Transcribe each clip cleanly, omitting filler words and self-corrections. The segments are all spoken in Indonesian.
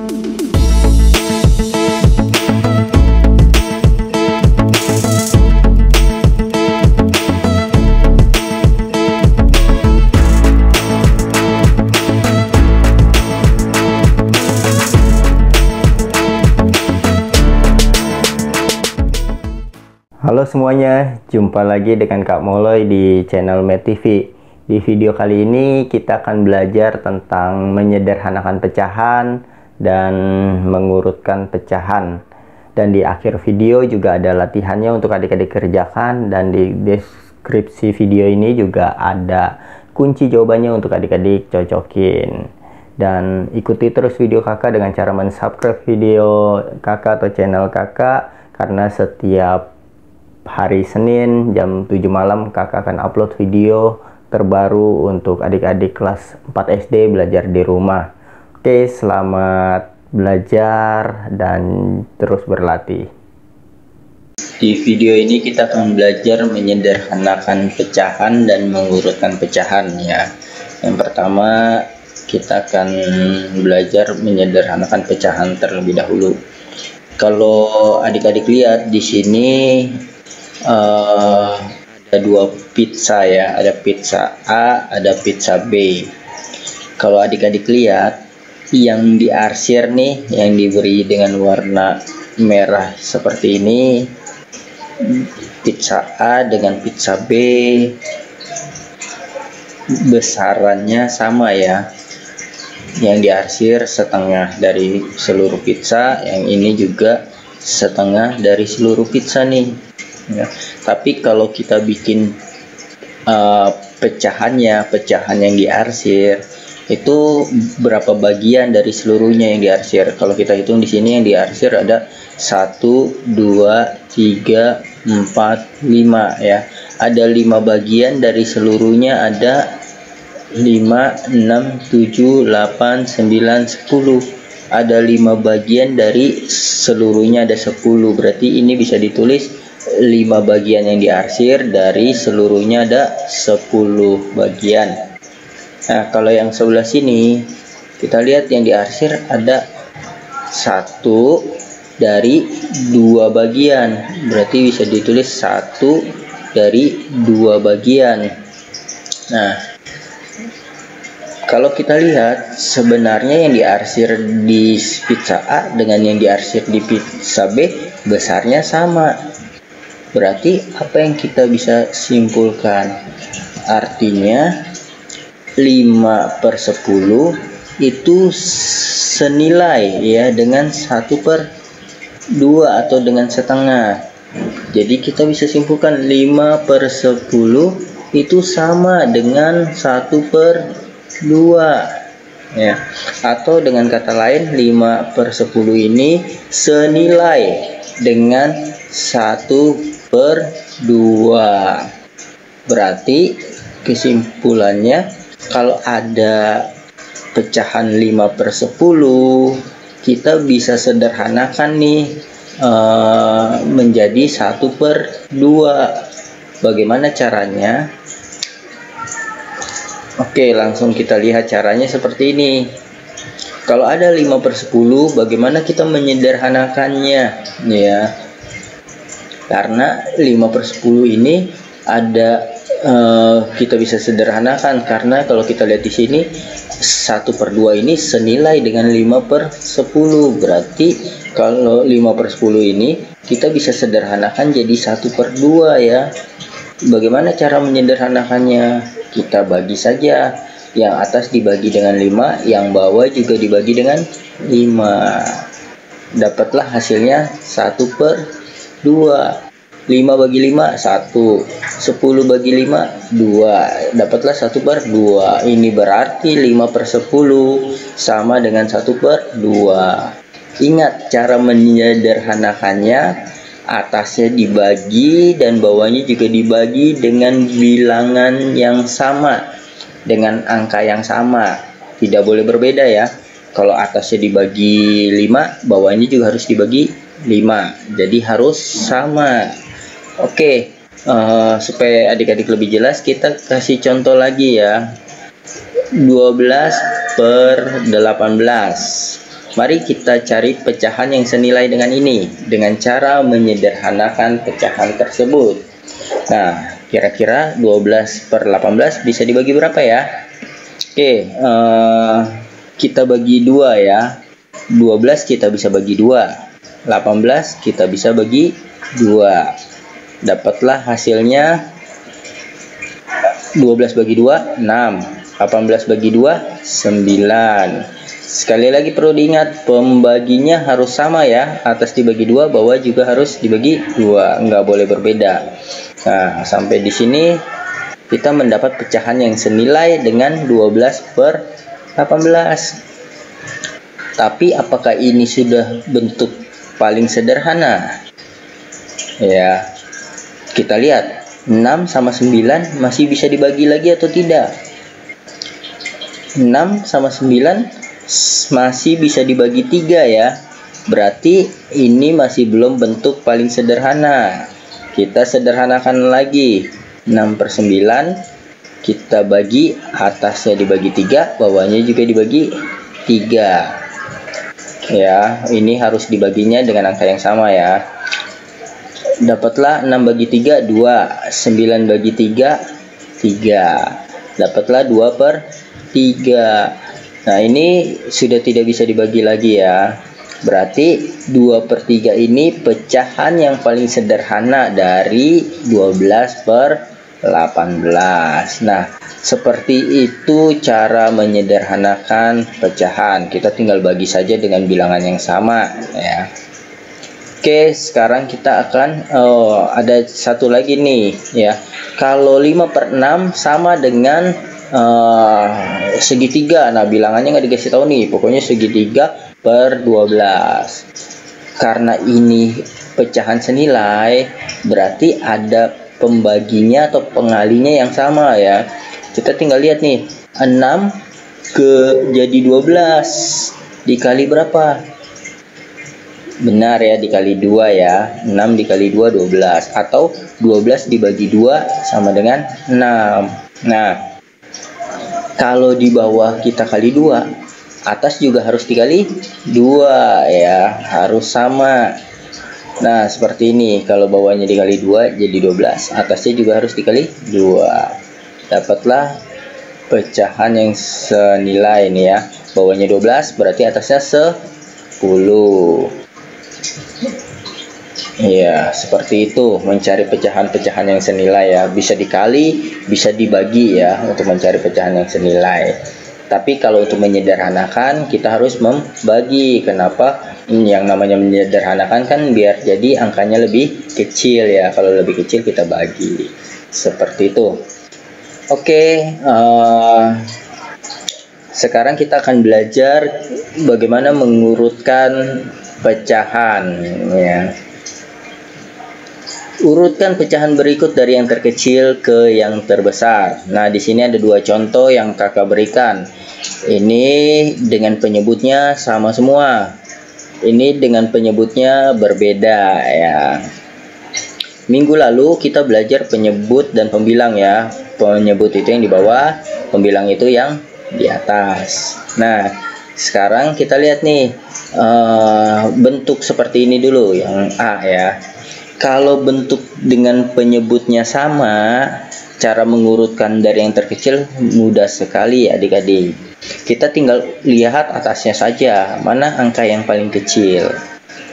Halo semuanya, jumpa lagi dengan Kak Moloy di channel Med TV. Di video kali ini kita akan belajar tentang menyederhanakan pecahan dan mengurutkan pecahan. Dan di akhir video juga ada latihannya untuk adik-adik kerjakan, dan di deskripsi video ini juga ada kunci jawabannya untuk adik-adik cocokin. Dan ikuti terus video kakak dengan cara mensubscribe video kakak atau channel kakak, karena setiap hari Senin jam 7 malam kakak akan upload video terbaru untuk adik-adik kelas 4 SD belajar di rumah. Oke, selamat belajar dan terus berlatih. Di video ini kita akan belajar menyederhanakan pecahan dan mengurutkan pecahan ya. Yang pertama kita akan belajar menyederhanakan pecahan terlebih dahulu. Kalau adik-adik lihat di sini ada dua pizza ya, ada pizza A, ada pizza B. Kalau adik-adik lihat yang diarsir nih, yang diberi dengan warna merah seperti ini, pizza A dengan pizza B besarannya sama ya. Yang diarsir setengah dari seluruh pizza, yang ini juga setengah dari seluruh pizza nih ya. Tapi kalau kita bikin pecahan yang diarsir itu berapa bagian dari seluruhnya yang diarsir? Kalau kita hitung di sini yang diarsir ada 1, 2, 3, 4, 5 ya. Ada 5 bagian dari seluruhnya, ada 5, 6, 7, 8, 9, 10. Ada 5 bagian dari seluruhnya, ada 10. Berarti ini bisa ditulis 5 bagian yang diarsir dari seluruhnya ada 10 bagian. Nah, kalau yang sebelah sini kita lihat yang diarsir ada 1 dari 2 bagian. Berarti bisa ditulis 1 dari 2 bagian. Nah, kalau kita lihat sebenarnya yang diarsir di pizza A dengan yang diarsir di pizza B besarnya sama. Berarti apa yang kita bisa simpulkan? Artinya 5/10 itu senilai ya dengan 1/2 atau dengan setengah. Jadi kita bisa simpulkan 5/10 itu sama dengan 1/2 ya. Atau dengan kata lain 5/10 ini senilai dengan 1/2. Berarti kesimpulannya kalau ada pecahan 5/10 kita bisa sederhanakan nih menjadi 1/2. Bagaimana caranya? Oke, langsung kita lihat caranya seperti ini. Kalau ada 5/10, bagaimana kita menyederhanakannya ya? Karena 5/10 ini ada kita bisa sederhanakan, karena kalau kita lihat di sini 1/2 ini senilai dengan 5/10. Berarti kalau 5/10 ini kita bisa sederhanakan jadi 1/2 ya. Bagaimana cara menyederhanakannya? Kita bagi saja, yang atas dibagi dengan 5, yang bawah juga dibagi dengan 5. Dapatlah hasilnya 1/2. 5 bagi 5 1, 10 bagi 5 2, dapatlah 1/2. Ini berarti 5/10 sama dengan 1/2. Ingat cara menyederhanakannya, atasnya dibagi dan bawahnya juga dibagi dengan bilangan yang sama, dengan angka yang sama, tidak boleh berbeda ya. Kalau atasnya dibagi 5, bawahnya juga harus dibagi 5, jadi harus sama. Oke, supaya adik-adik lebih jelas, kita kasih contoh lagi ya. 12/18. Mari kita cari pecahan yang senilai dengan ini dengan cara menyederhanakan pecahan tersebut. Nah, kira-kira 12/18 bisa dibagi berapa ya? Oke, kita bagi 2 ya. 12 kita bisa bagi 2. 18 kita bisa bagi 2. Dapatlah hasilnya 12 bagi 2, 6. 18 bagi 2, 9. Sekali lagi perlu diingat, pembaginya harus sama ya. Atas dibagi 2, bawah juga harus dibagi 2. Nggak boleh berbeda. Nah, sampai di sini kita mendapat pecahan yang senilai dengan 12/18. Tapi apakah ini sudah bentuk paling sederhana? Ya, kita lihat 6 sama 9 masih bisa dibagi lagi atau tidak? 6 sama 9 masih bisa dibagi 3 ya. Berarti ini masih belum bentuk paling sederhana. Kita sederhanakan lagi. 6/9 kita bagi, atasnya dibagi 3, bawahnya juga dibagi 3. Ya, ini harus dibaginya dengan angka yang sama ya. Dapatlah 6 bagi 3, 2. 9 bagi 3, 3. Dapatlah 2/3. Nah, ini sudah tidak bisa dibagi lagi ya. Berarti 2/3 ini pecahan yang paling sederhana dari 12/18. Nah, seperti itu cara menyederhanakan pecahan. Kita tinggal bagi saja dengan bilangan yang sama ya. Oke, sekarang kita akan ada satu lagi nih ya. Kalau 5/6 sama dengan segitiga. Nah, bilangannya nggak dikasih tahu nih, pokoknya segitiga/12. Karena ini pecahan senilai, berarti ada pembaginya atau pengalinya yang sama ya. Kita tinggal lihat nih, 6 jadi 12 dikali berapa? Benar ya, dikali 2 ya. 6 dikali 2, 12. Atau 12 dibagi 2 sama dengan 6. Nah, kalau di bawah kita kali 2, atas juga harus dikali 2 ya, harus sama. Nah, seperti ini. Kalau bawahnya dikali 2 jadi 12, atasnya juga harus dikali 2. Dapatlah pecahan yang senilai ini ya. Bawahnya 12 berarti atasnya 10. Ya, seperti itu mencari pecahan-pecahan yang senilai ya. Bisa dikali, bisa dibagi ya untuk mencari pecahan yang senilai. Tapi kalau untuk menyederhanakan kita harus membagi. Kenapa? Yang namanya menyederhanakan kan biar jadi angkanya lebih kecil ya. Kalau lebih kecil kita bagi. Seperti itu. Oke, sekarang kita akan belajar bagaimana mengurutkan pecahan ya. Urutkan pecahan berikut dari yang terkecil ke yang terbesar. Nah, di sini ada 2 contoh yang kakak berikan. Ini dengan penyebutnya sama semua. Ini dengan penyebutnya berbeda ya. Minggu lalu kita belajar penyebut dan pembilang ya. Penyebut itu yang di bawah, pembilang itu yang di atas. Nah, sekarang kita lihat nih bentuk seperti ini dulu yang A ya. Kalau bentuk dengan penyebutnya sama, cara mengurutkan dari yang terkecil mudah sekali adik-adik. Kita tinggal lihat atasnya saja, mana angka yang paling kecil.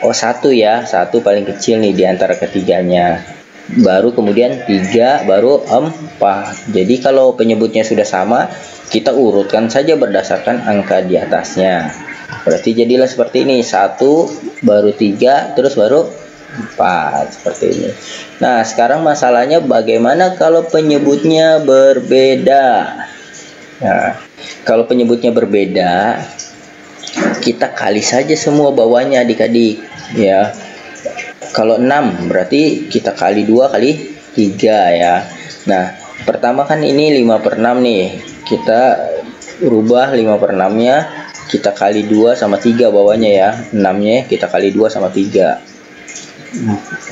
Oh, 1 ya, 1 paling kecil nih di antara ketiganya. Baru kemudian 3, baru 4. Jadi kalau penyebutnya sudah sama, kita urutkan saja berdasarkan angka di atasnya. Berarti jadilah seperti ini, 1, baru 3, terus baru 4 seperti ini. Nah, sekarang masalahnya bagaimana kalau penyebutnya berbeda. Nah, kalau penyebutnya berbeda, kita kali saja semua bawahnya adik-adik ya. Kalau 6 berarti kita kali 2 kali 3 ya. Nah, pertama kan ini 5/6 nih. Kita rubah 5/6-nya, kita kali 2 sama 3 bawahnya ya. 6-nya kita kali 2 sama 3.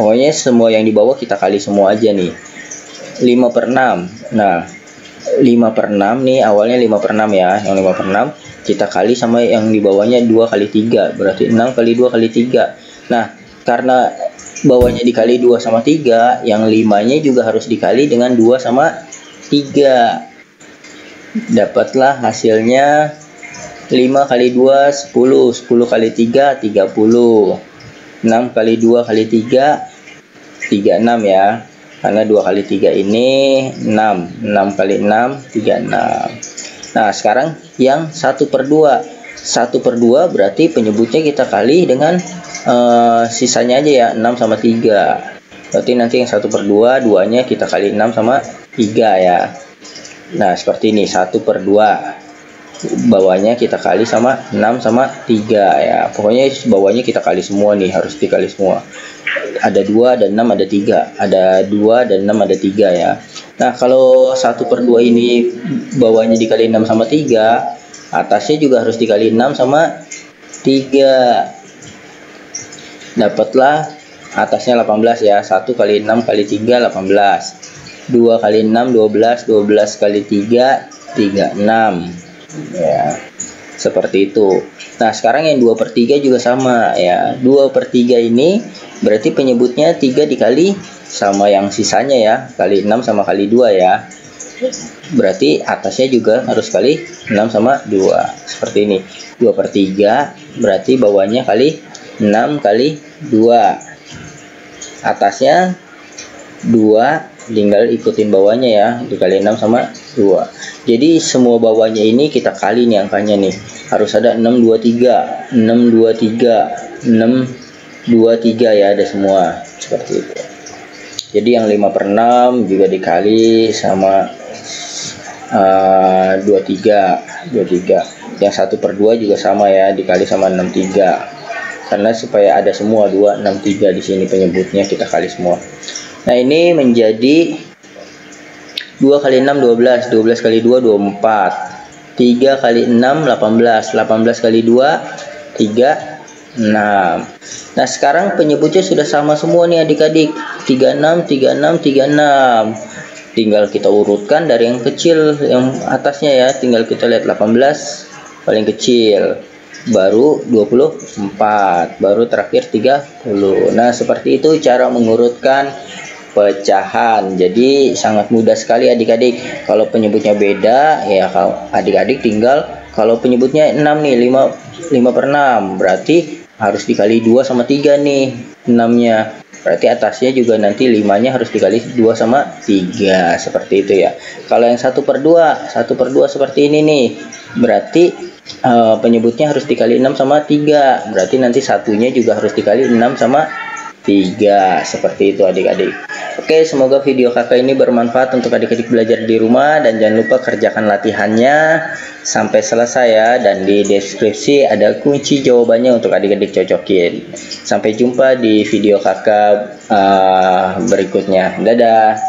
Pokoknya semua yang di bawah kita kali semua aja nih. 5/6. Nah, 5/6 nih, awalnya 5/6 ya. Yang 5/6 kita kali sama yang di bawahnya 2 kali 3, berarti 6 kali 2 kali 3. Nah, karena bawahnya dikali 2 sama 3, yang 5-nya juga harus dikali dengan 2 sama 3. Dapatlah hasilnya 5 kali 2 10, 10 kali 3 30, 6 kali 2 kali 3 36 ya. Karena 2 kali 3 ini 6, 6 kali 6 36. Nah, sekarang yang 1/2. 1/2 berarti penyebutnya kita kali dengan sisanya aja ya, 6 sama 3. Berarti nanti yang 1/2, 2-nya kita kali 6 sama 3 ya. Nah, seperti ini, 1/2. Bawahnya kita kali sama 6 sama 3 ya. Pokoknya bawahnya kita kali semua nih, harus dikali semua. Ada 2 dan 6 ada 3. Ada 2 dan 6 ada 3 ya. Nah, kalau 1/2 ini bawahnya dikali 6 sama 3, atasnya juga harus dikali 6 sama 3. Dapatlah atasnya 18 ya. 1 kali 6 kali 3 18. 2 kali 6 12, 12 kali 3 36 ya. Seperti itu. Nah, sekarang yang 2/3 juga sama ya. 2/3 ini berarti penyebutnya 3 dikali sama yang sisanya ya, kali 6 sama kali 2 ya. Berarti atasnya juga harus kali 6 sama 2. Seperti ini. 2/3 berarti bawahnya kali 6 kali 2. Atasnya 2, tinggal ikutin bawahnya ya, dikali 6 sama 2. Jadi semua bawahnya ini kita kali nih angkanya nih. Harus ada 623, 623, 623 ya, ada semua seperti itu. Jadi yang 5/6 juga dikali sama 23. Yang 1/2 juga sama ya, dikali sama 63. Karena supaya ada semua 263 di sini penyebutnya kita kali semua. Nah, ini menjadi 2 kali 6 12, 12 kali 2 24, 3 kali 6 18, 18 kali 2 36. Nah, sekarang penyebutnya sudah sama semua nih adik-adik, 36 36 36. Tinggal kita urutkan dari yang kecil yang atasnya ya, tinggal kita lihat 18 paling kecil, baru 24, baru terakhir 30. Nah, seperti itu cara mengurutkan pecahan. Jadi sangat mudah sekali adik-adik. Kalau penyebutnya beda ya, kalau adik-adik tinggal, kalau penyebutnya 6 nih, 5/6 berarti harus dikali 2 sama 3 nih 6-nya. Berarti atasnya juga nanti 5-nya harus dikali 2 sama 3. Seperti itu ya. Kalau yang 1/2 seperti ini nih, berarti penyebutnya harus dikali 6 sama 3. Berarti nanti satunya juga harus dikali 6 sama 3. Seperti itu adik-adik. Oke, semoga video kakak ini bermanfaat untuk adik-adik belajar di rumah, dan jangan lupa kerjakan latihannya sampai selesai ya, dan di deskripsi ada kunci jawabannya untuk adik-adik cocokin. Sampai jumpa di video kakak berikutnya. Dadah.